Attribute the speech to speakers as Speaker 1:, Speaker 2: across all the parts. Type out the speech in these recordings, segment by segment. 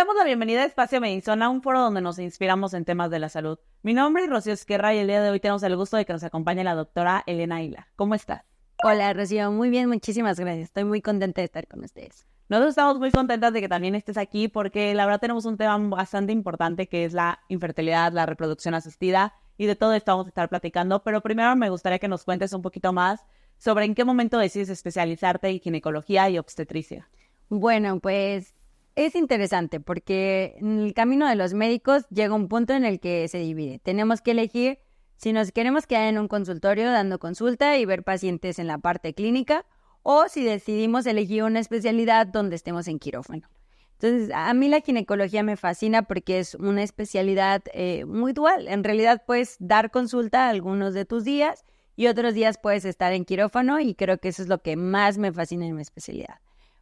Speaker 1: Les damos la bienvenida a Espacio Medizona, un foro donde nos inspiramos en temas de la salud. Mi nombre es Rocío Esquerra y el día de hoy tenemos el gusto de que nos acompañe la doctora Elena Hilar. ¿Cómo estás?
Speaker 2: Hola, Rocío. Muy bien, muchísimas gracias. Estoy muy contenta de estar con ustedes.
Speaker 1: Nosotros estamos muy contentas de que también estés aquí porque la verdad tenemos un tema bastante importante que es la infertilidad, la reproducción asistida y de todo esto vamos a estar platicando, pero primero me gustaría que nos cuentes un poquito más sobre en qué momento decides especializarte en ginecología y obstetricia.
Speaker 2: Bueno, pues es interesante porque en el camino de los médicos llega un punto en el que se divide. Tenemos que elegir si nos queremos quedar en un consultorio dando consulta y ver pacientes en la parte clínica o si decidimos elegir una especialidad donde estemos en quirófano. Entonces, a mí la ginecología me fascina porque es una especialidad muy dual. En realidad puedes dar consulta algunos de tus días y otros días puedes estar en quirófano y creo que eso es lo que más me fascina en mi especialidad.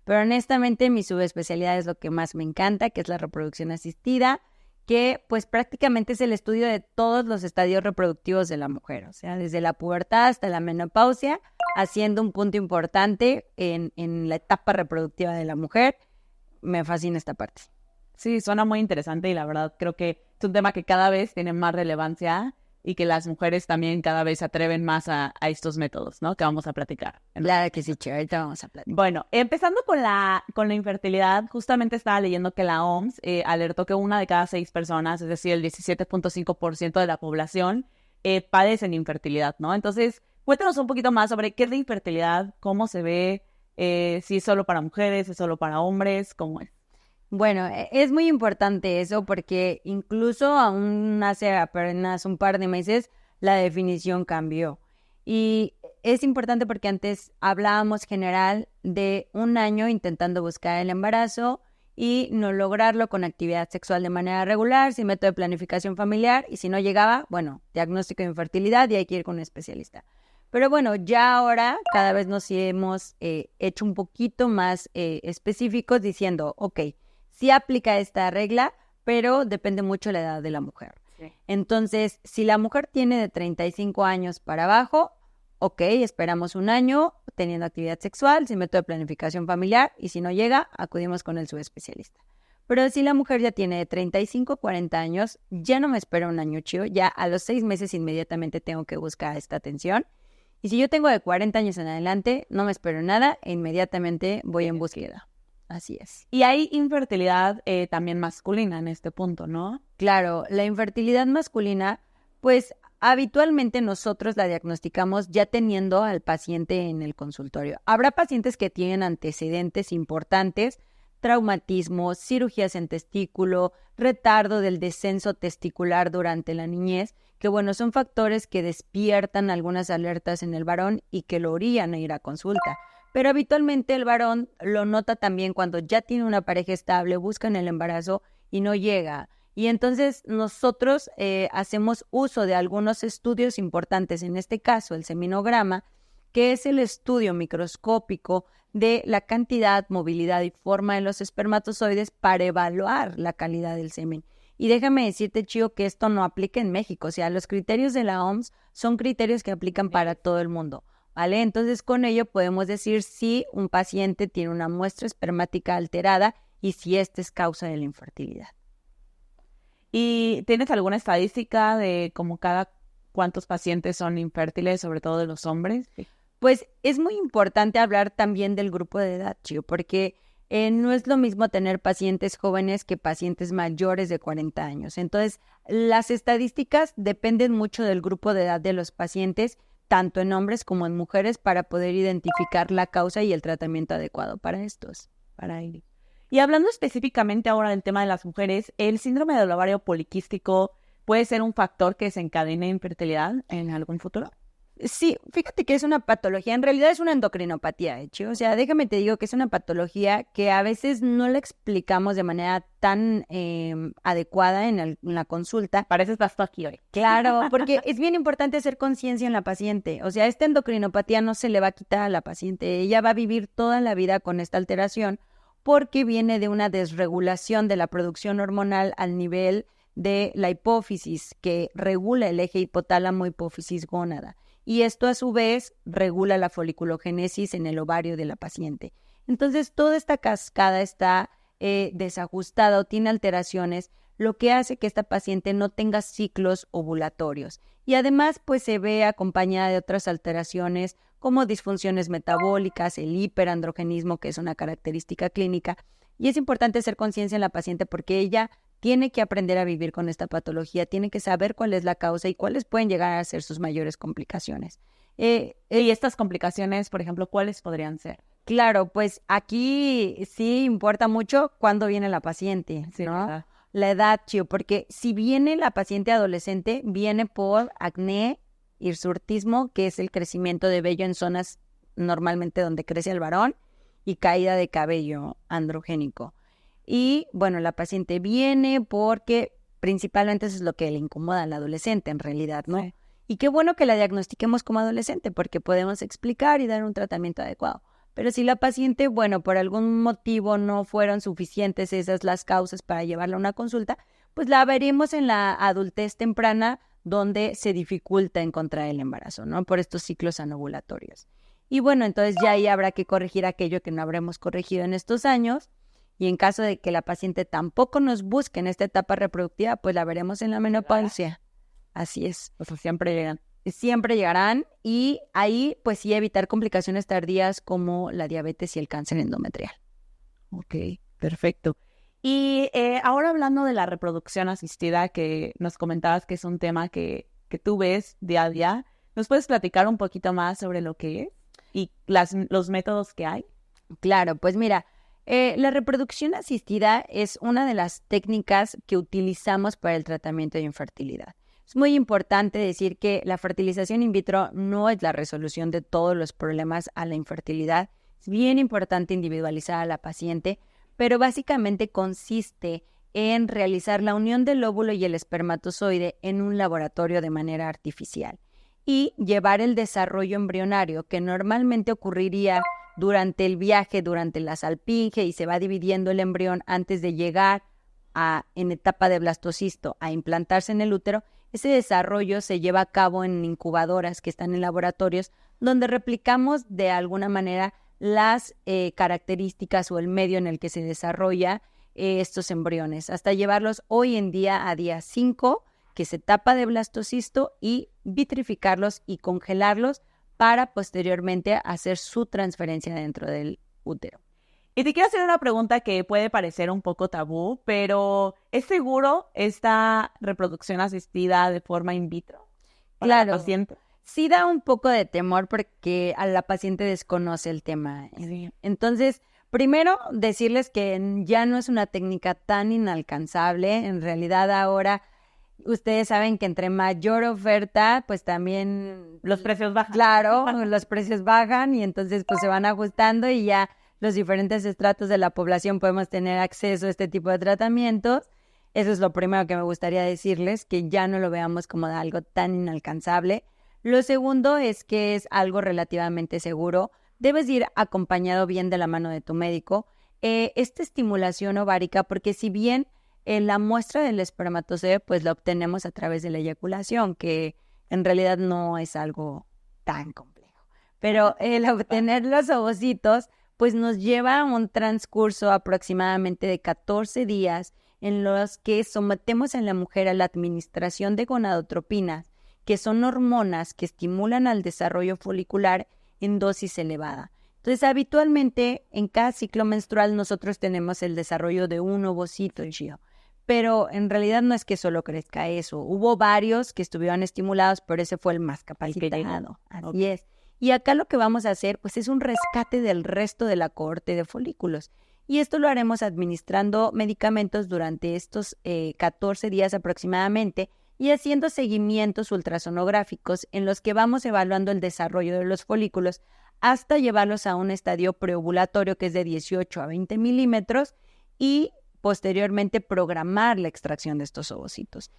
Speaker 2: Pero honestamente mi subespecialidad es lo que más me encanta, que es la reproducción asistida, que pues prácticamente es el estudio de todos los estadios reproductivos de la mujer, o sea, desde la pubertad hasta la menopausia, haciendo un punto importante en la etapa reproductiva de la mujer. Me fascina esta parte.
Speaker 1: Sí, suena muy interesante y la verdad creo que es un tema que cada vez tiene más relevancia y que las mujeres también cada vez se atreven más a estos métodos, ¿no? Que vamos a platicar.
Speaker 2: Claro que sí, Che, ahorita vamos a platicar.
Speaker 1: Bueno, empezando con la infertilidad, justamente estaba leyendo que la OMS alertó que 1 de cada 6 personas, es decir, el 17.5% de la población, padecen infertilidad, ¿no? Entonces, cuéntanos un poquito más sobre qué es la infertilidad, cómo se ve, si es solo para mujeres, es solo para hombres, cómo es.
Speaker 2: Bueno, es muy importante eso porque incluso aún hace apenas un par de meses la definición cambió. Y es importante porque antes hablábamos general de un año intentando buscar el embarazo y no lograrlo con actividad sexual de manera regular, sin método de planificación familiar, y si no llegaba, bueno, diagnóstico de infertilidad y hay que ir con un especialista. Pero bueno, ya ahora cada vez nos hemos hecho un poquito más específicos diciendo, ok, sí aplica esta regla, pero depende mucho la edad de la mujer. Sí. Entonces, si la mujer tiene de 35 años para abajo, ok, esperamos un año teniendo actividad sexual, sin método de planificación familiar, y si no llega, acudimos con el subespecialista. Pero si la mujer ya tiene de 35 a 40 años, ya no me espero un año chido, ya a los 6 meses inmediatamente tengo que buscar esta atención. Y si yo tengo de 40 años en adelante, no me espero nada e inmediatamente voy en búsqueda. Así es.
Speaker 1: Y hay infertilidad también masculina en este punto, ¿no?
Speaker 2: Claro, la infertilidad masculina, pues habitualmente nosotros la diagnosticamos ya teniendo al paciente en el consultorio. Habrá pacientes que tienen antecedentes importantes, traumatismos, cirugías en testículo, retardo del descenso testicular durante la niñez, que bueno, son factores que despiertan algunas alertas en el varón y que lo orillan a ir a consulta. Pero habitualmente el varón lo nota también cuando ya tiene una pareja estable, buscan el embarazo y no llega. Y entonces nosotros hacemos uso de algunos estudios importantes, en este caso el seminograma, que es el estudio microscópico de la cantidad, movilidad y forma de los espermatozoides para evaluar la calidad del semen. Y déjame decirte, Chío, que esto no aplica en México. O sea, los criterios de la OMS son criterios que aplican para todo el mundo. ¿Vale? Entonces, con ello podemos decir si un paciente tiene una muestra espermática alterada y si esta es causa de la infertilidad.
Speaker 1: ¿Y tienes alguna estadística de como cada cuántos pacientes son infértiles, sobre todo de los hombres?
Speaker 2: Pues es muy importante hablar también del grupo de edad, Chío, porque no es lo mismo tener pacientes jóvenes que pacientes mayores de 40 años. Entonces, las estadísticas dependen mucho del grupo de edad de los pacientes, tanto en hombres como en mujeres, para poder identificar la causa y el tratamiento adecuado para estos.
Speaker 1: Y hablando específicamente ahora del tema de las mujeres, ¿el síndrome del ovario poliquístico puede ser un factor que desencadene infertilidad en algún futuro?
Speaker 2: Sí, fíjate que es una patología, en realidad es una endocrinopatía, o sea, déjame te digo que es una patología que a veces no la explicamos de manera tan adecuada en la consulta.
Speaker 1: Pareces estás aquí hoy.
Speaker 2: Claro, porque es bien importante hacer conciencia en la paciente, o sea, esta endocrinopatía no se le va a quitar a la paciente, ella va a vivir toda la vida con esta alteración porque viene de una desregulación de la producción hormonal al nivel de la hipófisis, que regula el eje hipotálamo-hipófisis-gónada. Y esto a su vez regula la foliculogénesis en el ovario de la paciente. Entonces toda esta cascada está desajustada o tiene alteraciones, lo que hace que esta paciente no tenga ciclos ovulatorios. Y además, pues se ve acompañada de otras alteraciones como disfunciones metabólicas, el hiperandrogenismo, que es una característica clínica. Y es importante hacer conciencia en la paciente porque ella tiene que aprender a vivir con esta patología, tiene que saber cuál es la causa y cuáles pueden llegar a ser sus mayores complicaciones.
Speaker 1: Y estas complicaciones, por ejemplo, ¿cuáles podrían ser?
Speaker 2: Claro, pues aquí sí importa mucho cuándo viene la paciente,
Speaker 1: Sí,
Speaker 2: ¿no?
Speaker 1: ¿verdad?
Speaker 2: La edad, Chio, porque si viene la paciente adolescente, viene por acné, hirsutismo, que es el crecimiento de vello en zonas normalmente donde crece el varón, y caída de cabello androgénico. Y bueno, la paciente viene porque principalmente eso es lo que le incomoda al adolescente en realidad, ¿no?
Speaker 1: Sí.
Speaker 2: Y qué bueno que la diagnostiquemos como adolescente porque podemos explicar y dar un tratamiento adecuado. Pero si la paciente, bueno, por algún motivo no fueron suficientes esas las causas para llevarla a una consulta, pues la veremos en la adultez temprana donde se dificulta encontrar el embarazo, ¿no? Por estos ciclos anovulatorios. Y bueno, entonces ya ahí habrá que corregir aquello que no habremos corregido en estos años. Y en caso de que la paciente tampoco nos busque en esta etapa reproductiva, pues la veremos en la menopausia. Así es.
Speaker 1: O sea, siempre llegan.
Speaker 2: Siempre llegarán y ahí pues sí evitar complicaciones tardías como la diabetes y el cáncer endometrial.
Speaker 1: Ok, perfecto. Y ahora hablando de la reproducción asistida, que nos comentabas que es un tema que tú ves día a día, ¿nos puedes platicar un poquito más sobre lo que es y los métodos que hay?
Speaker 2: Claro, pues mira, la reproducción asistida es una de las técnicas que utilizamos para el tratamiento de infertilidad. Es muy importante decir que la fertilización in vitro no es la resolución de todos los problemas a la infertilidad. Es bien importante individualizar a la paciente, pero básicamente consiste en realizar la unión del óvulo y el espermatozoide en un laboratorio de manera artificial y llevar el desarrollo embrionario que normalmente ocurriría durante el viaje, durante la salpinge y se va dividiendo el embrión antes de llegar en etapa de blastocisto a implantarse en el útero. Ese desarrollo se lleva a cabo en incubadoras que están en laboratorios donde replicamos de alguna manera las características o el medio en el que se desarrolla estos embriones, hasta llevarlos hoy en día a día 5, que se tapa de blastocisto y vitrificarlos y congelarlos para posteriormente hacer su transferencia dentro del útero.
Speaker 1: Y te quiero hacer una pregunta que puede parecer un poco tabú, pero ¿es seguro esta reproducción asistida de forma in vitro para la
Speaker 2: Claro,
Speaker 1: paciente?
Speaker 2: sí da un poco de temor porque a la paciente desconoce el tema.
Speaker 1: Sí.
Speaker 2: Entonces, primero decirles que ya no es una técnica tan inalcanzable. En realidad ahora ustedes saben que entre mayor oferta, pues también
Speaker 1: Los precios bajan.
Speaker 2: claro, los precios bajan y entonces pues se van ajustando y ya los diferentes estratos de la población podemos tener acceso a este tipo de tratamientos. Eso es lo primero que me gustaría decirles, que ya no lo veamos como algo tan inalcanzable. Lo segundo es que es algo relativamente seguro. Debes ir acompañado bien de la mano de tu médico. Esta estimulación ovárica, porque si bien la muestra del espermatozoide pues la obtenemos a través de la eyaculación, que en realidad no es algo tan complejo. Pero el obtener los ovocitos pues nos lleva a un transcurso aproximadamente de 14 días en los que sometemos a la mujer a la administración de gonadotropinas, que son hormonas que estimulan al desarrollo folicular en dosis elevada. Entonces, habitualmente en cada ciclo menstrual nosotros tenemos el desarrollo de un ovocito, Gio. Pero en realidad no es que solo crezca eso. Hubo varios que estuvieron estimulados, pero ese fue el más capacitado. Así es. Y acá lo que vamos a hacer, pues, es un rescate del resto de la cohorte de folículos. Y esto lo haremos administrando medicamentos durante estos 14 días aproximadamente y haciendo seguimientos ultrasonográficos en los que vamos evaluando el desarrollo de los folículos hasta llevarlos a un estadio preovulatorio que es de 18 a 20 milímetros y posteriormente programar la extracción de estos ovocitos.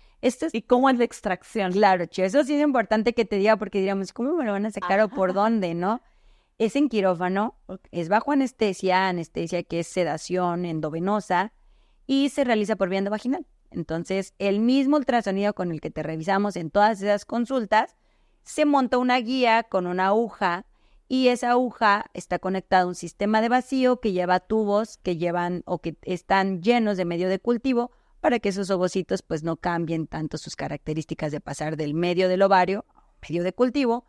Speaker 1: ¿Y cómo es la extracción?
Speaker 2: Claro, Che, eso sí es importante que te diga porque diríamos, ¿cómo me lo van a sacar o por dónde, no? Es en quirófano, es bajo anestesia que es sedación endovenosa y se realiza por vía endovaginal. Entonces, el mismo ultrasonido con el que te revisamos en todas esas consultas, se monta una guía con una aguja y esa aguja está conectada a un sistema de vacío que lleva tubos que llevan o que están llenos de medio de cultivo para que esos ovocitos pues no cambien tanto sus características de pasar del medio del ovario a medio de cultivo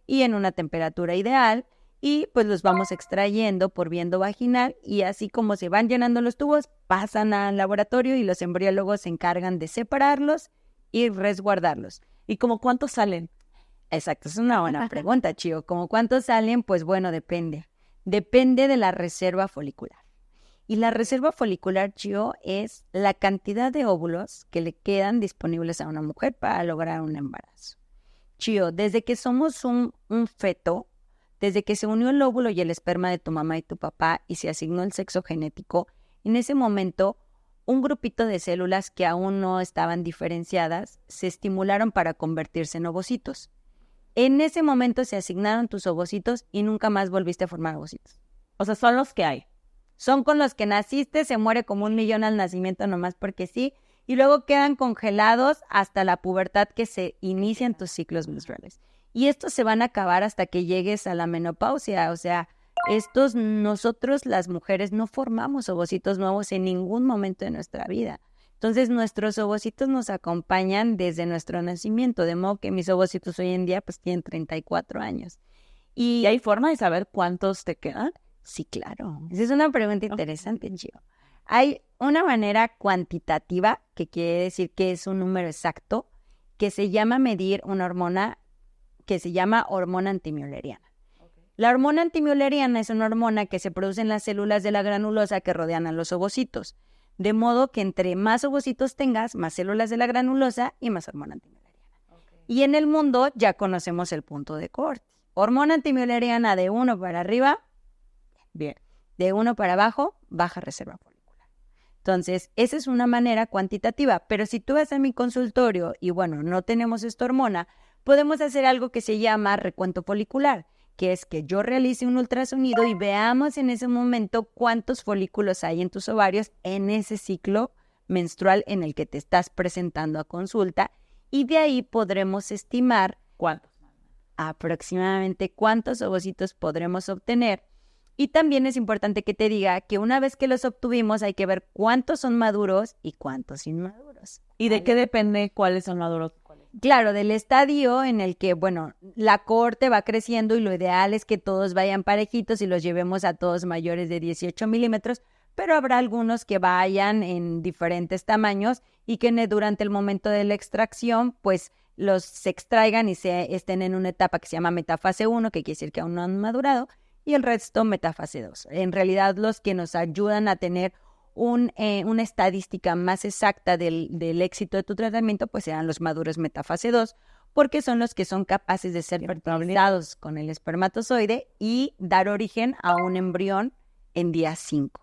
Speaker 2: y en una temperatura ideal, y pues los vamos extrayendo por viento vaginal, y así como se van llenando los tubos, pasan al laboratorio y los embriólogos se encargan de separarlos y resguardarlos.
Speaker 1: ¿Y como cuántos salen?
Speaker 2: Exacto, es una buena pregunta, Chio. ¿Cómo cuántos salen? Pues bueno, depende. Depende de la reserva folicular. Y la reserva folicular, Chio, es la cantidad de óvulos que le quedan disponibles a una mujer para lograr un embarazo. Chio, desde que somos un feto, desde que se unió el óvulo y el esperma de tu mamá y tu papá y se asignó el sexo genético, en ese momento un grupito de células que aún no estaban diferenciadas se estimularon para convertirse en ovocitos. En ese momento se asignaron tus ovocitos y nunca más volviste a formar ovocitos.
Speaker 1: O sea, son los que hay.
Speaker 2: Son con los que naciste, se muere como 1,000,000 al nacimiento nomás porque sí, y luego quedan congelados hasta la pubertad que se inician tus ciclos menstruales. Y estos se van a acabar hasta que llegues a la menopausia. O sea, nosotros las mujeres no formamos ovocitos nuevos en ningún momento de nuestra vida. Entonces nuestros ovocitos nos acompañan desde nuestro nacimiento, de modo que mis ovocitos hoy en día pues tienen 34 años.
Speaker 1: ¿Y hay forma de saber cuántos te quedan?
Speaker 2: Sí, claro. Esa es una pregunta interesante, Chio. Hay una manera cuantitativa, que quiere decir que es un número exacto, que se llama medir una hormona que se llama hormona antimülleriana. La hormona antimülleriana es una hormona que se produce en las células de la granulosa que rodean a los ovocitos, de modo que entre más ovocitos tengas, más células de la granulosa y más hormona antimülleriana. Y en el mundo ya conocemos el punto de corte. Hormona antimülleriana de 1 para arriba, bien. De 1 para abajo, baja reserva folicular. Entonces, esa es una manera cuantitativa, pero si tú vas a mi consultorio y bueno, no tenemos esta hormona, podemos hacer algo que se llama recuento folicular, que es que yo realice un ultrasonido y veamos en ese momento cuántos folículos hay en tus ovarios en ese ciclo menstrual en el que te estás presentando a consulta, y de ahí podremos estimar
Speaker 1: ¿Cuántos?
Speaker 2: Aproximadamente cuántos ovocitos podremos obtener. Y también es importante que te diga que una vez que los obtuvimos hay que ver cuántos son maduros y cuántos inmaduros.
Speaker 1: ¿Y de qué depende cuáles son maduros?
Speaker 2: Claro, del estadio en el que, bueno, la cohorte va creciendo y lo ideal es que todos vayan parejitos y los llevemos a todos mayores de 18 milímetros, pero habrá algunos que vayan en diferentes tamaños y que durante el momento de la extracción, pues los se extraigan y estén en una etapa que se llama metafase 1, que quiere decir que aún no han madurado, y el resto metafase 2. En realidad, los que nos ayudan a tener una estadística más exacta del éxito de tu tratamiento, pues serán los maduros metafase 2, porque son los que son capaces de ser fertilizados con el espermatozoide y dar origen a un embrión en día 5.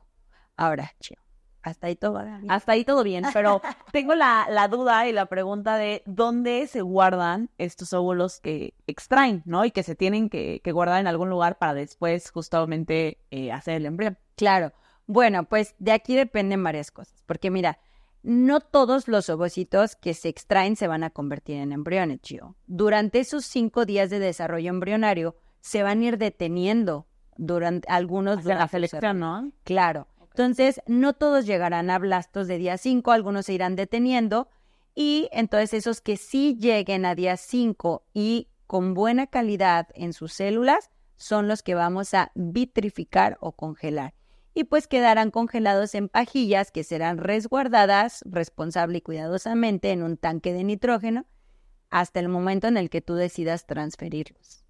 Speaker 2: Ahora, Chio, hasta ahí todo va bien.
Speaker 1: Hasta ahí todo bien, pero tengo la duda y la pregunta de dónde se guardan estos óvulos que extraen, ¿no? Y que se tienen que guardar en algún lugar para después justamente hacer el embrión.
Speaker 2: Claro. Bueno, pues de aquí dependen varias cosas, porque mira, no todos los ovocitos que se extraen se van a convertir en embriones, Chio. Durante esos 5 días de desarrollo embrionario se van a ir deteniendo durante algunos
Speaker 1: de la selección, ¿no?
Speaker 2: Claro. Entonces, no todos llegarán a blastos de día 5, algunos se irán deteniendo, y entonces esos que sí lleguen a día 5 y con buena calidad en sus células son los que vamos a vitrificar o congelar. Y pues quedarán congelados en pajillas que serán resguardadas responsable y cuidadosamente en un tanque de nitrógeno hasta el momento en el que tú decidas transferirlos.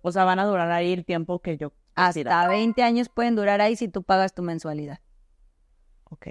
Speaker 1: O sea, van a durar ahí el tiempo que yo quisiera.
Speaker 2: Hasta 20 años pueden durar ahí si tú pagas tu mensualidad.
Speaker 1: Ok.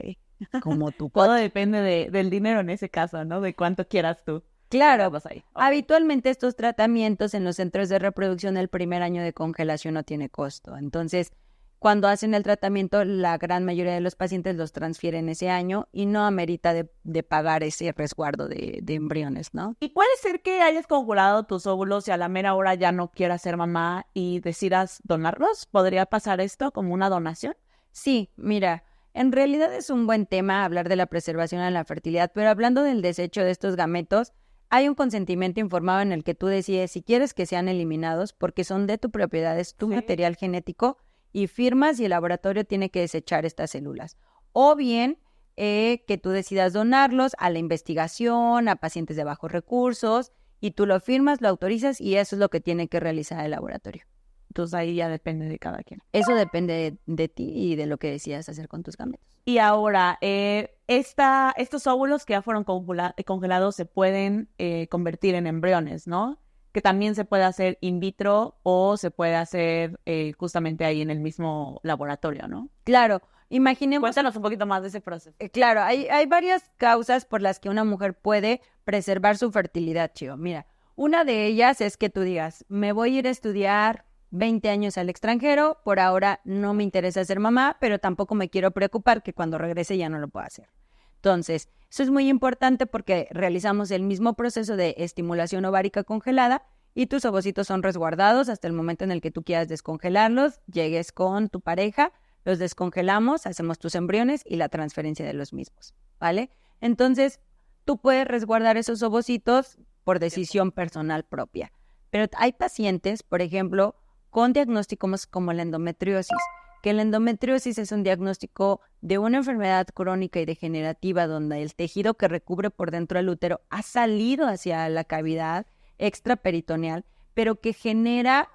Speaker 2: Como tú.
Speaker 1: Todo depende del dinero en ese caso, ¿no? De cuánto quieras tú.
Speaker 2: Claro,
Speaker 1: Ahí. Okay.
Speaker 2: Habitualmente estos tratamientos en los centros de reproducción el primer año de congelación no tiene costo. Entonces, cuando hacen el tratamiento, la gran mayoría de los pacientes los transfieren ese año y no amerita de pagar ese resguardo de embriones, ¿no?
Speaker 1: Y puede ser que hayas congelado tus óvulos y a la mera hora ya no quieras ser mamá y decidas donarlos. ¿Podría pasar esto como una donación?
Speaker 2: Sí, mira, en realidad es un buen tema hablar de la preservación de la fertilidad, pero hablando del desecho de estos gametos, hay un consentimiento informado en el que tú decides si quieres que sean eliminados porque son de tu propiedad, es tu material genético, y firmas y el laboratorio tiene que desechar estas células. O bien que tú decidas donarlos a la investigación, a pacientes de bajos recursos, y tú lo firmas, lo autorizas y eso es lo que tiene que realizar el laboratorio.
Speaker 1: Entonces ahí ya depende de cada quien.
Speaker 2: Eso depende de ti y de lo que decidas hacer con tus gametos.
Speaker 1: Y ahora, estos óvulos que ya fueron congelados se pueden convertir en embriones, ¿no? Que también se puede hacer in vitro o se puede hacer justamente ahí en el mismo laboratorio, ¿no?
Speaker 2: Claro, imaginemos...
Speaker 1: Cuéntanos un poquito más de ese proceso.
Speaker 2: Claro, hay varias causas por las que una mujer puede preservar su fertilidad, Chio. Mira, una de ellas es que tú digas, me voy a ir a estudiar 20 años al extranjero, por ahora no me interesa ser mamá, pero tampoco me quiero preocupar que cuando regrese ya no lo pueda hacer. Entonces, eso es muy importante porque realizamos el mismo proceso de estimulación ovárica congelada y tus ovocitos son resguardados hasta el momento en el que tú quieras descongelarlos, llegues con tu pareja, los descongelamos, hacemos tus embriones y la transferencia de los mismos, ¿vale? Entonces, tú puedes resguardar esos ovocitos por decisión personal propia. Pero hay pacientes, por ejemplo, con diagnósticos como la endometriosis, que la endometriosis es un diagnóstico de una enfermedad crónica y degenerativa donde el tejido que recubre por dentro del útero ha salido hacia la cavidad extraperitoneal, pero que genera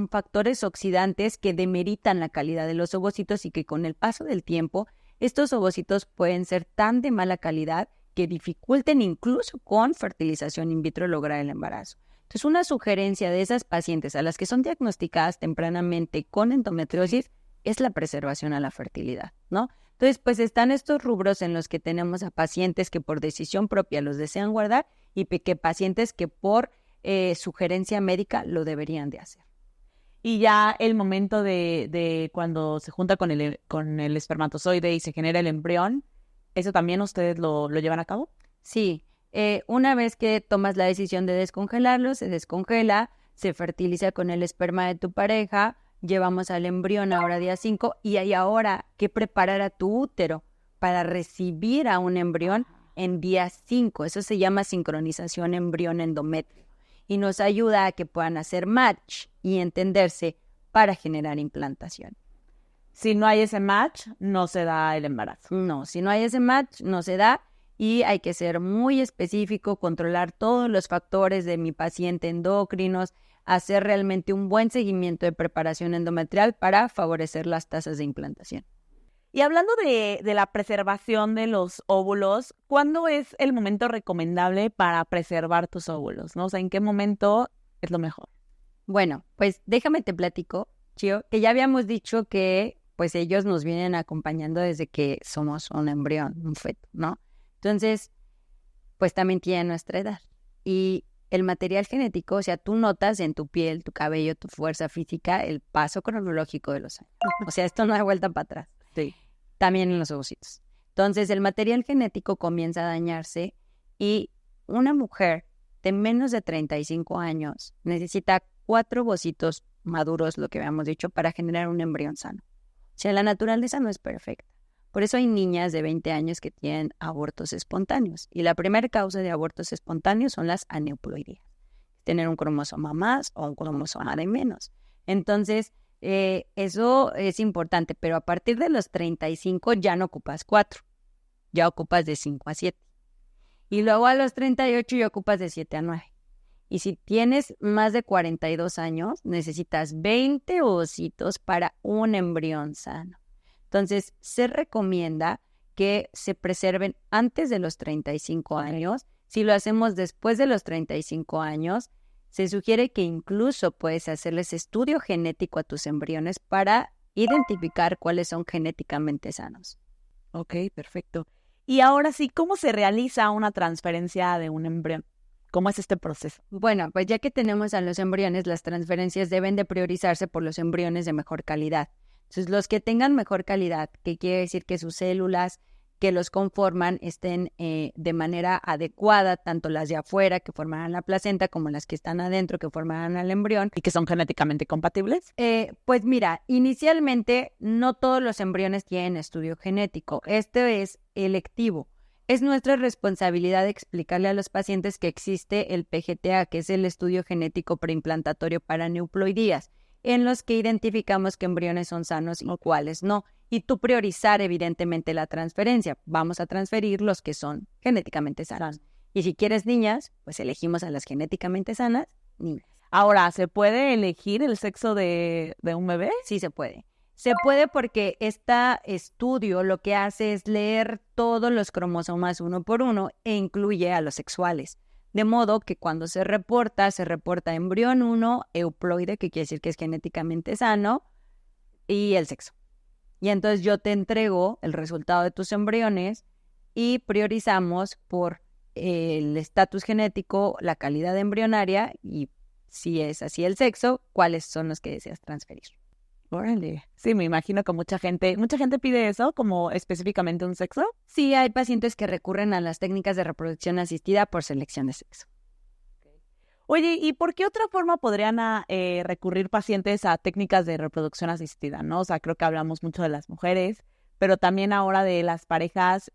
Speaker 2: factores oxidantes que demeritan la calidad de los ovocitos y que con el paso del tiempo estos ovocitos pueden ser tan de mala calidad que dificulten incluso con fertilización in vitro lograr el embarazo. Entonces, una sugerencia de esas pacientes a las que son diagnosticadas tempranamente con endometriosis es la preservación a la fertilidad, ¿no? Entonces, pues están estos rubros en los que tenemos a pacientes que por decisión propia los desean guardar y que pacientes que por sugerencia médica lo deberían de hacer.
Speaker 1: Y ya el momento de cuando se junta con el espermatozoide y se genera el embrión, ¿eso también ustedes lo llevan a cabo?
Speaker 2: Sí. Una vez que tomas la decisión de descongelarlo, se descongela, se fertiliza con el esperma de tu pareja, llevamos al embrión ahora día 5 y hay ahora que preparar a tu útero para recibir a un embrión en día 5. Eso se llama sincronización embrión-endometrio y nos ayuda a que puedan hacer match y entenderse para generar implantación.
Speaker 1: Si no hay ese match, no se da el embarazo.
Speaker 2: No, si no hay ese match, no se da. Y hay que ser muy específico, controlar todos los factores de mi paciente endocrinos, hacer realmente un buen seguimiento de preparación endometrial para favorecer las tasas de implantación.
Speaker 1: Y hablando de la preservación de los óvulos, ¿cuándo es el momento recomendable para preservar tus óvulos, ¿no? O sea, ¿en qué momento es lo mejor?
Speaker 2: Bueno, pues déjame te platico, Chio, que ya habíamos dicho que pues ellos nos vienen acompañando desde que somos un embrión, un feto, ¿no? Entonces, pues también tiene nuestra edad. Y el material genético, o sea, tú notas en tu piel, tu cabello, tu fuerza física, el paso cronológico de los años. O sea, esto no hay vuelta para atrás.
Speaker 1: Sí.
Speaker 2: También en los ovocitos. Entonces, el material genético comienza a dañarse y una mujer de menos de 35 años necesita 4 ovocitos maduros, lo que habíamos dicho, para generar un embrión sano. O sea, la naturaleza no es perfecta. Por eso hay niñas de 20 años que tienen abortos espontáneos. Y la primera causa de abortos espontáneos son las aneuploidías. Tener un cromosoma más o un cromosoma de menos. Entonces, eso es importante. Pero a partir de los 35 ya no ocupas 4. Ya ocupas de 5 a 7. Y luego a los 38 ya ocupas de 7 a 9. Y si tienes más de 42 años, necesitas 20 ovocitos para un embrión sano. Entonces, se recomienda que se preserven antes de los 35 años. Si lo hacemos después de los 35 años, se sugiere que incluso puedes hacerles estudio genético a tus embriones para identificar cuáles son genéticamente sanos.
Speaker 1: Ok, perfecto. Y ahora sí, ¿cómo se realiza una transferencia de un embrión? ¿Cómo es este proceso?
Speaker 2: Bueno, pues ya que tenemos a los embriones, las transferencias deben de priorizarse por los embriones de mejor calidad. Entonces, los que tengan mejor calidad, que quiere decir que sus células que los conforman estén de manera adecuada, tanto las de afuera que formarán la placenta como las que están adentro que formarán al embrión.
Speaker 1: ¿Y que son genéticamente compatibles?
Speaker 2: Pues mira, inicialmente no todos los embriones tienen estudio genético. Este es electivo. Es nuestra responsabilidad explicarle a los pacientes que existe el PGTA, que es el estudio genético preimplantario para aneuploidías, en los que identificamos qué embriones son sanos y cuáles no. Y tú priorizar, evidentemente, la transferencia. Vamos a transferir los que son genéticamente sanos. Y si quieres niñas, pues elegimos a las genéticamente sanas, niñas.
Speaker 1: Ahora, ¿se puede elegir el sexo de un bebé?
Speaker 2: Sí se puede. Se puede porque este estudio lo que hace es leer todos los cromosomas uno por uno e incluye a los sexuales. De modo que cuando se reporta embrión 1, euploide, que quiere decir que es genéticamente sano, y el sexo. Y entonces yo te entrego el resultado de tus embriones y priorizamos por el estatus genético, la calidad embrionaria y, si es así el sexo, cuáles son los que deseas transferir.
Speaker 1: Órale. Sí, me imagino que mucha gente pide eso, como específicamente un sexo.
Speaker 2: Sí, hay pacientes que recurren a las técnicas de reproducción asistida por selección de sexo.
Speaker 1: Oye, ¿y por qué otra forma podrían recurrir pacientes a técnicas de reproducción asistida, no? O sea, creo que hablamos mucho de las mujeres, pero también ahora de las parejas,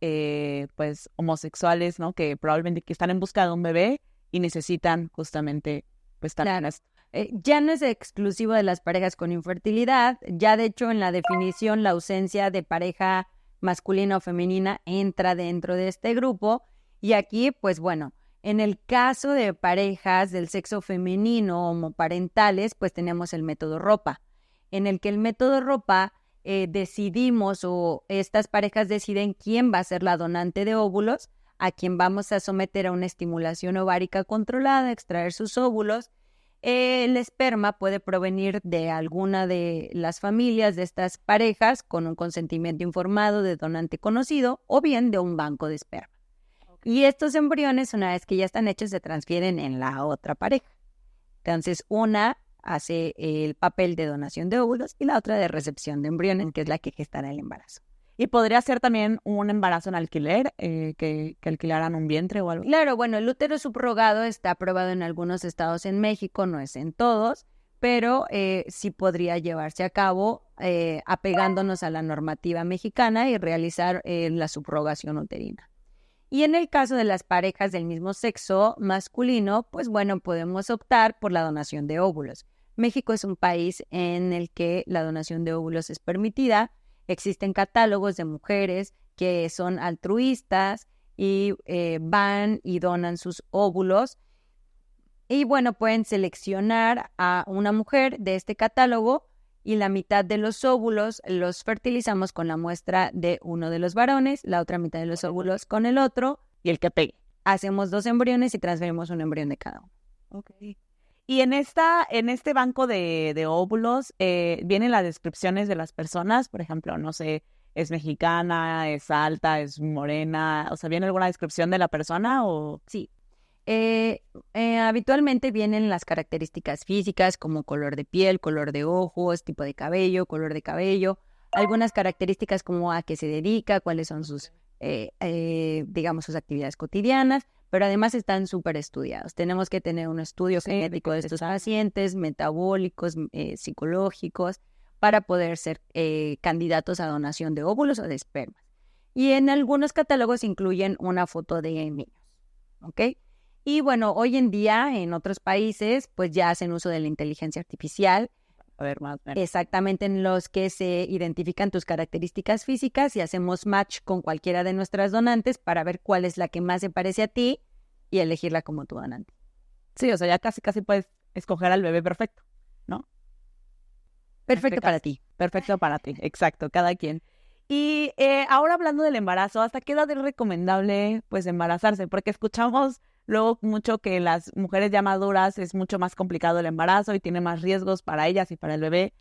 Speaker 1: pues, homosexuales, ¿no? Que probablemente que están en busca de un bebé y necesitan justamente, pues, también esto.
Speaker 2: Ya no es exclusivo de las parejas con infertilidad, ya de hecho en la definición la ausencia de pareja masculina o femenina entra dentro de este grupo y aquí pues bueno, en el caso de parejas del sexo femenino homoparentales pues tenemos el método ROPA, en el que el método ROPA decidimos o estas parejas deciden quién va a ser la donante de óvulos, a quien vamos a someter a una estimulación ovárica controlada, extraer sus óvulos. El esperma puede provenir de alguna de las familias de estas parejas con un consentimiento informado de donante conocido o bien de un banco de esperma. Okay. Y estos embriones, una vez que ya están hechos, se transfieren en la otra pareja. Entonces, una hace el papel de donación de óvulos y la otra de recepción de embriones, que es la que gestará el embarazo.
Speaker 1: ¿Y podría ser también un embarazo en alquiler, que alquilaran un vientre o algo?
Speaker 2: Claro, bueno, el útero subrogado está aprobado en algunos estados en México, no es en todos, pero sí podría llevarse a cabo apegándonos a la normativa mexicana y realizar la subrogación uterina. Y en el caso de las parejas del mismo sexo masculino, pues bueno, podemos optar por la donación de óvulos. México es un país en el que la donación de óvulos es permitida. Existen catálogos de mujeres que son altruistas y van y donan sus óvulos. Y bueno, pueden seleccionar a una mujer de este catálogo y la mitad de los óvulos los fertilizamos con la muestra de uno de los varones, la otra mitad de los óvulos con el otro.
Speaker 1: Y el que pegue.
Speaker 2: Hacemos 2 embriones y transferimos un embrión de cada uno.
Speaker 1: Okay. Y en este banco de óvulos vienen las descripciones de las personas, por ejemplo, no sé, es mexicana, es alta, es morena, o sea, ¿viene alguna descripción de la persona o...?
Speaker 2: Sí. Habitualmente vienen las características físicas como color de piel, color de ojos, tipo de cabello, color de cabello, algunas características como a qué se dedica, cuáles son sus, digamos, sus actividades cotidianas, pero además están súper estudiados. Tenemos que tener un estudio genético de estos pacientes, metabólicos, psicológicos, para poder ser candidatos a donación de óvulos o de espermas. Y en algunos catálogos incluyen una foto de niños, ¿ok? Y bueno, hoy en día en otros países pues ya hacen uso de la inteligencia artificial.
Speaker 1: A ver, más.
Speaker 2: Exactamente, en los que se identifican tus características físicas y hacemos match con cualquiera de nuestras donantes para ver cuál es la que más se parece a ti y elegirla como tu donante.
Speaker 1: Sí, o sea, ya casi puedes escoger al bebé perfecto, ¿no?
Speaker 2: Perfecto para ti.
Speaker 1: Perfecto para ti, exacto, cada quien. Y ahora hablando del embarazo, ¿hasta qué edad es recomendable pues embarazarse? Porque escuchamos luego mucho que las mujeres ya maduras es mucho más complicado el embarazo y tiene más riesgos para ellas y para el bebé.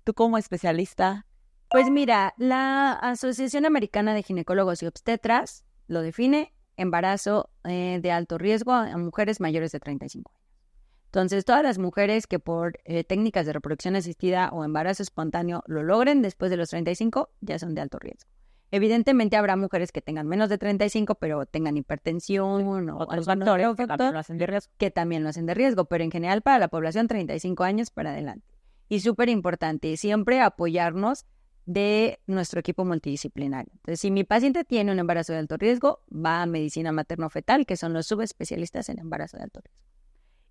Speaker 1: ¿Tú como especialista?
Speaker 2: Pues mira, la Asociación Americana de Ginecólogos y Obstetras lo define embarazo de alto riesgo a mujeres mayores de 35 años. Entonces, todas las mujeres que por técnicas de reproducción asistida o embarazo espontáneo lo logren después de los 35 ya son de alto riesgo. Evidentemente habrá mujeres que tengan menos de 35, pero tengan hipertensión o
Speaker 1: otros factores que también lo hacen de riesgo.
Speaker 2: Que también lo hacen de riesgo, pero en general para la población 35 años para adelante. Y súper importante, siempre apoyarnos de nuestro equipo multidisciplinario. Entonces, si mi paciente tiene un embarazo de alto riesgo, va a medicina materno-fetal, que son los subespecialistas en embarazo de alto riesgo.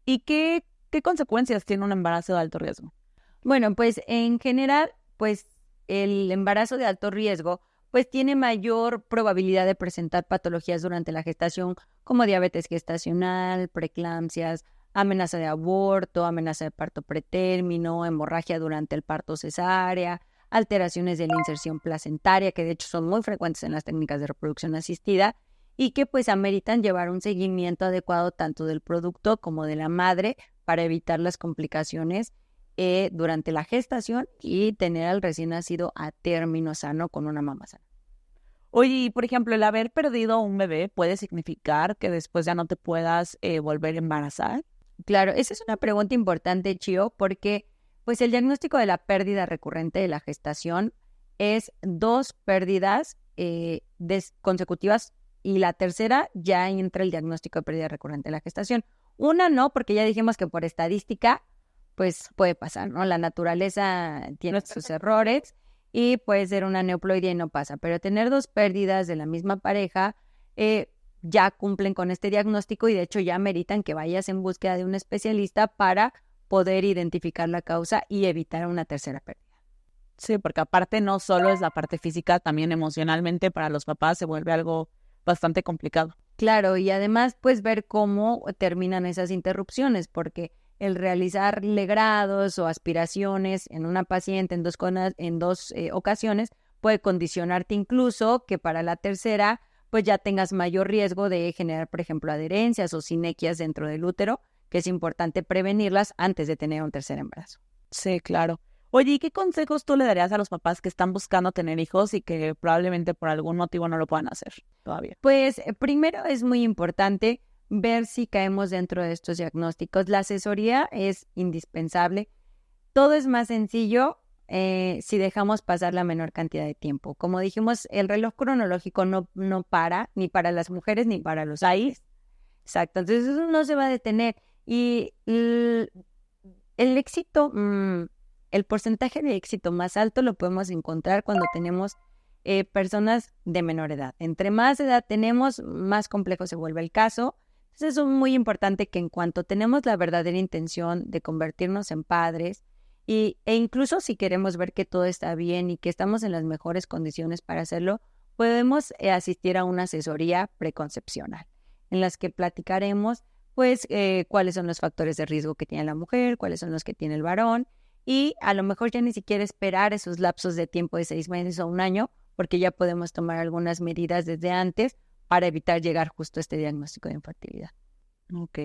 Speaker 1: ¿Y qué consecuencias tiene un embarazo de alto riesgo?
Speaker 2: Bueno, pues en general, pues el embarazo de alto riesgo pues tiene mayor probabilidad de presentar patologías durante la gestación, como diabetes gestacional, preeclampsias, amenaza de aborto, amenaza de parto pretérmino, hemorragia durante el parto cesárea, alteraciones de la inserción placentaria, que de hecho son muy frecuentes en las técnicas de reproducción asistida y que pues ameritan llevar un seguimiento adecuado tanto del producto como de la madre para evitar las complicaciones durante la gestación y tener al recién nacido a término sano con una mamá sana.
Speaker 1: Oye, y por ejemplo, el haber perdido un bebé puede significar que después ya no te puedas volver a embarazar.
Speaker 2: Claro, esa es una pregunta importante, Chio, porque pues el diagnóstico de la pérdida recurrente de la gestación es 2 pérdidas consecutivas y la tercera ya entra el diagnóstico de pérdida recurrente de la gestación. Una no, porque ya dijimos que por estadística pues puede pasar, ¿no? La naturaleza tiene sus errores y puede ser una neoploidia y no pasa, pero tener 2 pérdidas de la misma pareja ya cumplen con este diagnóstico y de hecho ya meritan que vayas en búsqueda de un especialista para poder identificar la causa y evitar una tercera pérdida.
Speaker 1: Sí, porque aparte no solo es la parte física, también emocionalmente para los papás se vuelve algo bastante complicado.
Speaker 2: Claro, y además pues ver cómo terminan esas interrupciones, porque el realizar legrados o aspiraciones en una paciente en dos ocasiones puede condicionarte incluso que para la tercera pues ya tengas mayor riesgo de generar, por ejemplo, adherencias o sinequias dentro del útero, que es importante prevenirlas antes de tener un tercer embarazo.
Speaker 1: Sí, claro. Oye, ¿y qué consejos tú le darías a los papás que están buscando tener hijos y que probablemente por algún motivo no lo puedan hacer todavía?
Speaker 2: Pues primero es muy importante ver si caemos dentro de estos diagnósticos. La asesoría es indispensable. Todo es más sencillo si dejamos pasar la menor cantidad de tiempo. Como dijimos, el reloj cronológico no para, ni para las mujeres ni para los hombres. Exacto, entonces eso no se va a detener. Y el éxito, el porcentaje de éxito más alto lo podemos encontrar cuando tenemos personas de menor edad. Entre más edad tenemos, más complejo se vuelve el caso. Entonces es muy importante que en cuanto tenemos la verdadera intención de convertirnos en padres e incluso si queremos ver que todo está bien y que estamos en las mejores condiciones para hacerlo, podemos asistir a una asesoría preconcepcional en las que platicaremos pues cuáles son los factores de riesgo que tiene la mujer, cuáles son los que tiene el varón y a lo mejor ya ni siquiera esperar esos lapsos de tiempo de 6 meses o un año porque ya podemos tomar algunas medidas desde antes para evitar llegar justo a este diagnóstico de infertilidad.
Speaker 1: Ok.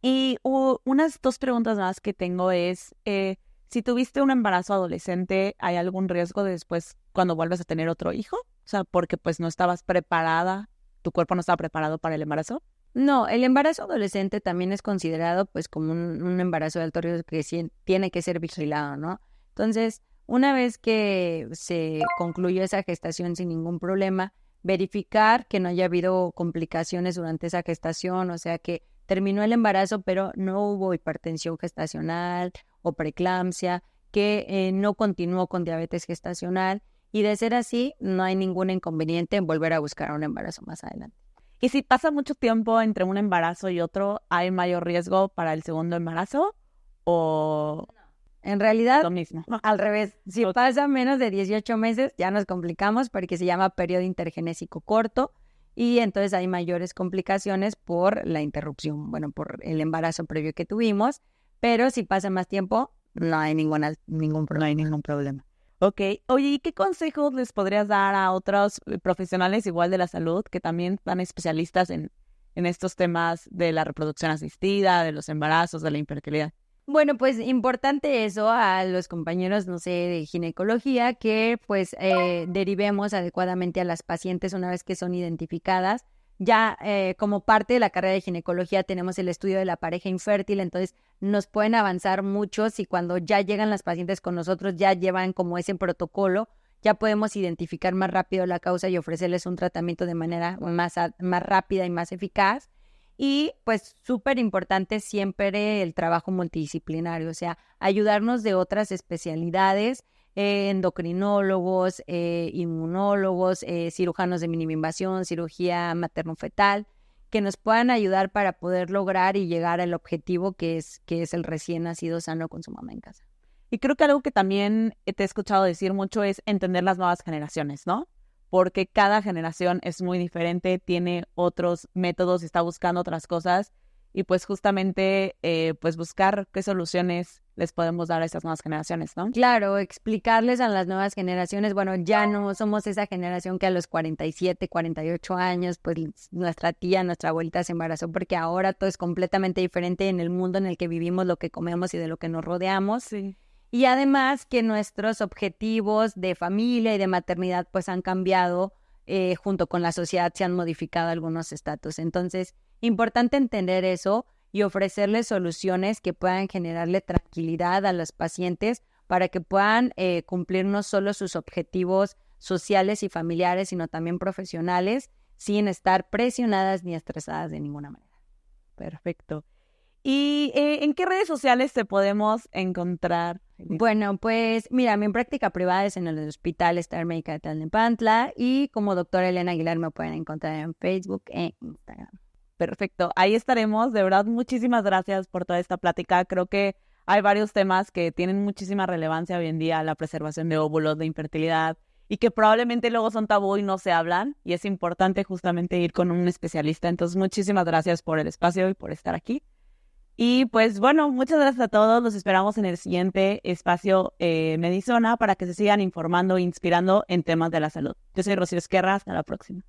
Speaker 1: Y unas 2 preguntas más que tengo es, si tuviste un embarazo adolescente, ¿hay algún riesgo de después cuando vuelvas a tener otro hijo? O sea, porque pues no estabas preparada, tu cuerpo no estaba preparado para el embarazo.
Speaker 2: No, el embarazo adolescente también es considerado pues como un embarazo de alto riesgo que sí, tiene que ser vigilado, ¿no? Entonces, una vez que se concluyó esa gestación sin ningún problema, verificar que no haya habido complicaciones durante esa gestación, o sea que terminó el embarazo pero no hubo hipertensión gestacional o preeclampsia, que no continuó con diabetes gestacional y de ser así no hay ningún inconveniente en volver a buscar un embarazo más adelante.
Speaker 1: Y si pasa mucho tiempo entre un embarazo y otro, ¿hay mayor riesgo para el segundo embarazo o...?
Speaker 2: En realidad,
Speaker 1: lo mismo.
Speaker 2: Al revés. Si pasa menos de 18 meses, ya nos complicamos porque se llama periodo intergenésico corto y entonces hay mayores complicaciones por la interrupción, bueno, por el embarazo previo que tuvimos, pero si pasa más tiempo, no hay ningún problema.
Speaker 1: Ok. Oye, ¿y qué consejos les podrías dar a otros profesionales igual de la salud que también están especialistas en estos temas de la reproducción asistida, de los embarazos, de la infertilidad?
Speaker 2: Bueno, pues importante eso a los compañeros, no sé, de ginecología, que pues derivemos adecuadamente a las pacientes una vez que son identificadas. Ya como parte de la carrera de ginecología tenemos el estudio de la pareja infértil, entonces nos pueden avanzar mucho si cuando ya llegan las pacientes con nosotros ya llevan como ese protocolo, ya podemos identificar más rápido la causa y ofrecerles un tratamiento de manera más rápida y más eficaz. Y pues súper importante siempre el trabajo multidisciplinario, o sea, ayudarnos de otras especialidades endocrinólogos, inmunólogos, cirujanos de mínima invasión, cirugía materno-fetal, que nos puedan ayudar para poder lograr y llegar al objetivo que es el recién nacido sano con su mamá en casa.
Speaker 1: Y creo que algo que también te he escuchado decir mucho es entender las nuevas generaciones, ¿no? Porque cada generación es muy diferente, tiene otros métodos, está buscando otras cosas y pues justamente pues buscar qué soluciones les podemos dar a estas nuevas generaciones, ¿no?
Speaker 2: Claro, explicarles a las nuevas generaciones, bueno, ya no somos esa generación que a los 47, 48 años, pues nuestra tía, nuestra abuelita se embarazó, porque ahora todo es completamente diferente en el mundo en el que vivimos, lo que comemos y de lo que nos rodeamos.
Speaker 1: Sí.
Speaker 2: Y además que nuestros objetivos de familia y de maternidad pues han cambiado, junto con la sociedad se han modificado algunos estatus. Entonces, importante entender eso y ofrecerles soluciones que puedan generarle tranquilidad a los pacientes para que puedan cumplir no solo sus objetivos sociales y familiares, sino también profesionales, sin estar presionadas ni estresadas de ninguna manera.
Speaker 1: Perfecto. ¿Y en qué redes sociales te podemos encontrar?
Speaker 2: Bueno, pues mira, mi práctica privada es en el Hospital Star Médica de Tlalnepantla y como doctora Elena Aguilar me pueden encontrar en Facebook e Instagram.
Speaker 1: Perfecto, ahí estaremos. De verdad, muchísimas gracias por toda esta plática. Creo que hay varios temas que tienen muchísima relevancia hoy en día, la preservación de óvulos, de infertilidad, y que probablemente luego son tabú y no se hablan, y es importante justamente ir con un especialista. Entonces, muchísimas gracias por el espacio y por estar aquí. Y pues bueno, muchas gracias a todos. Los esperamos en el siguiente espacio Medizona para que se sigan informando e inspirando en temas de la salud. Yo soy Rocío Esquerra. Hasta la próxima.